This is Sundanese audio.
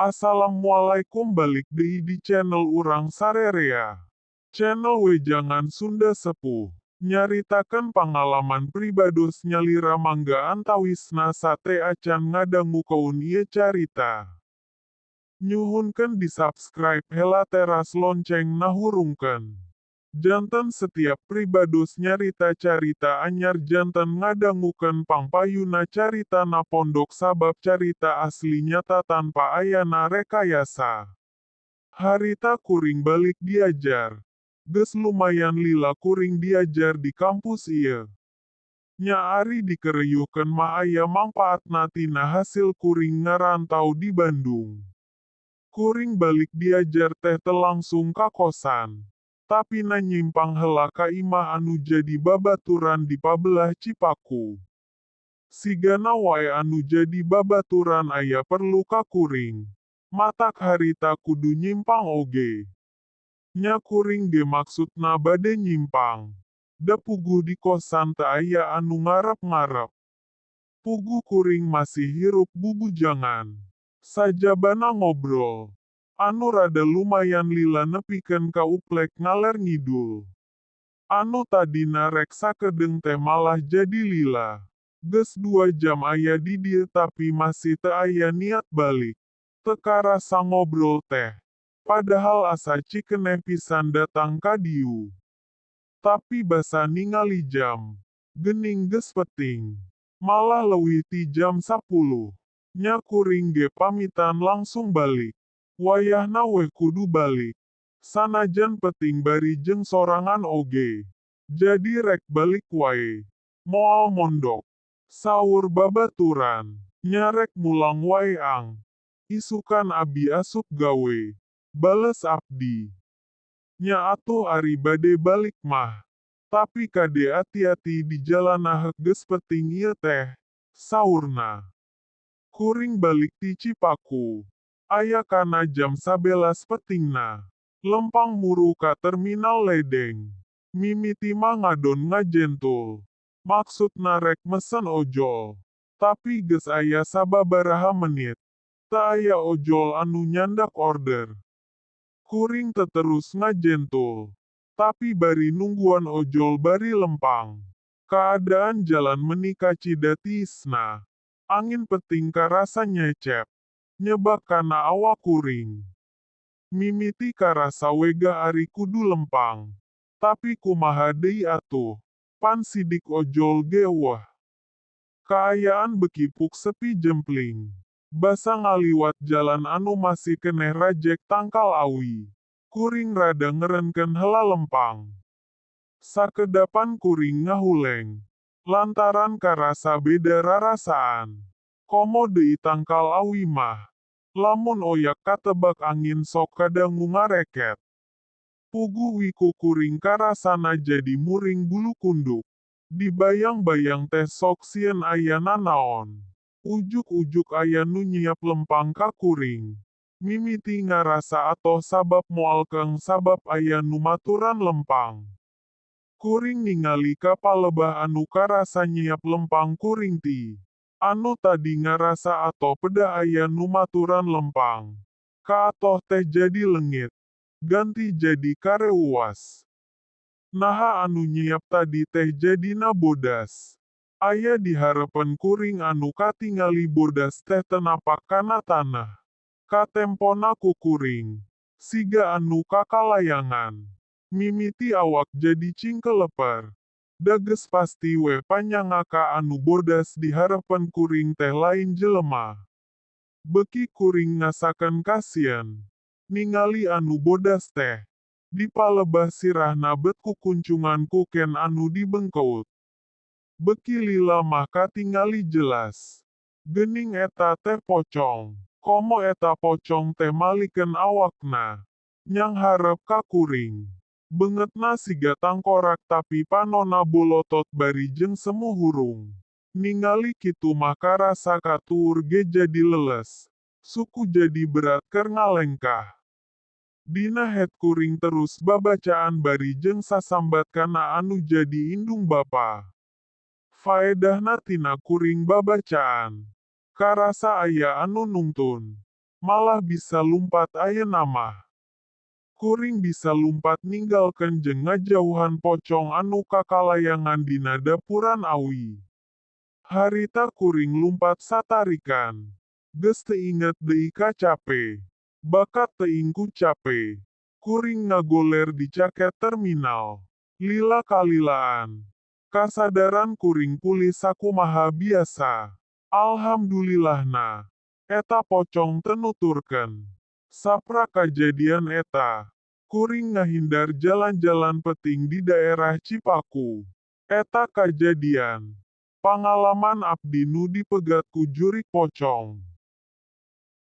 Assalamualaikum balik deui di channel urang Sarerea. Channel Wejangan Sunda Sepuh. Nyaritakan pengalaman pribados nyalira mangga antawisna sate acan ngadangukeun ieu carita. Nyuhunkeun di subscribe hela teras lonceng nahurungkeun. Janten setiap pribados nyarita carita anyar janten ngadangukeun pangpayuna carita na pondok sabab carita asli nyata tanpa ayana rekayasa. Harita kuring balik diajar. Geus lumayan lila kuring diajar di kampus ieu. Nya ari dikereyuhkeun mah aya mangpaatna tina hasil kuring ngarantau di Bandung. Kuring balik diajar teh teu langsung ka kosan. Tapi na nyimpang heula ka imah anu jadi babaturan di pabelah Cipaku. Sigana wae anu jadi babaturan aya perlu ka kuring. Matak harita kudu nyimpang oge. Nya kuring ge maksudna bade nyimpang. Da puguh di kosan teu aya anu ngarep-ngarep. Puguh kuring masih hirup bubujangan. Sajabana ngobrol. Anu rada lumayan lila nepikeun ka uplek ngaler ngidul. Anu tadina rek sakedeng teh malah jadi lila. Geus 2 jam aya di dieu tapi masih teu aya niat balik. Teu karasa ngobrol teh. Padahal asa cikeneh pisan datang ka diu. Tapi basa ningali jam. Geuning geus peting. Malah leuwih ti jam 10. Nya kuring ge pamitan langsung balik. Wayahna weh kudu balik. Sanajan peting bari jeung sorangan oge. Jadi rek balik wae. Moal mondok. Saur babaturan. Nyarek mulang wae ang. Isukan abi asup gawe. Bales abdi. Nya atuh ari bade balik mah. Tapi kade ati-ati di jalanah geus peting ieu teh. Saurna. Kuring balik ti Cipaku. Aya kana jam 11 petingna. Lempang muru ka terminal ledeng. Mimiti mah ngadon ngajentul. Maksudna rek mesen ojol. Tapi geus aya sababaraha menit. Teu aya ojol anu nyandak order. Kuring teu terus ngajentul. Tapi bari nungguan ojol bari lempang. Keadaan jalan menika cidatisna. Angin peting karasa nyecep. Nyebak kana awak kuring. Mimiti karasa wegah ari kudu lempang. Tapi kumaha deui atuh. Pan sidik ojol ge weh. Kaayaan bekipuk sepi jempling. Basa ngaliwat jalan anu masih keneh rajek tangkal awi. Kuring rada ngerenkeun heula lempang. Sakedapan kuring ngahuleng. Lantaran karasa beda rarasaan. Komo deui tangkal awi mah. Lamun oyak katebak angin sok kadangu ngareket. Puguh wiku kuring karasana jadi muring bulu kunduk. Dibayang-bayang teh sok sieun aya nanaon. Ujuk-ujuk aya nu nyiap lempang ka kuring. Mimiti ngarasa atoh sabab moal keung sabab aya nu maturan lempang. Kuring ningali ka palebah anu karasa nyiap lempang kuring ti. Anu tadi ngarasa atoh peda aya nu maturan lempang. Ka atoh teh jadi lengit. Ganti jadi kareuwas. Naha anu nyiap tadi teh jadina bodas. Aya di harepan kuring anu katingali bodas teh tenapak kana tanah. Katempona ku kuring. Siga anu kakalayangan. Mimiti awak jadi cingkelepar. Dages pasti we panyangaka anu bodas di harapan kuring teh lain jelema. Beki kuring ngasakan kasian. Ningali anu bodas teh. Di palebah sirahna bet kukuncungan kuken anu dibengkeut. Beki lila mah katingali jelas. Geuning eta teh pocong. Komo eta pocong teh malikeun awakna. Nyang hareup ka kuring. Beungeutna siga tangkorak tapi panonna bolotot bari jeung semu hurung. Ningali kitu mah karasa katuur ge jadi leles. Suku jadi berat keur ngalengkah. Dina het kuring terus babacaan bari jeung sasambat kana anu jadi indung bapa. Faedahna tina kuring babacaan. Karasa aya anu nungtun. malah bisa lumpat ayeuna mah. Kuring bisa lumpat ninggalkeun jeung ngajauhan pocong anu kakalayangan dina dapuran awi. Harita kuring lumpat satarikan. Geus teu inget deui ka cape. Bakat teuing ku cape. Kuring ngagoler di caket terminal. Lila kalilaan. Kasadaran kuring pulih sakumaha biasa. Alhamdulillahna. Eta pocong teu nuturkeun. Sapra kajadian eta, kuring ngahindar jalan-jalan peting di daerah Cipaku. Eta kajadian. Pangalaman abdi nu dipegat ku jurik pocong.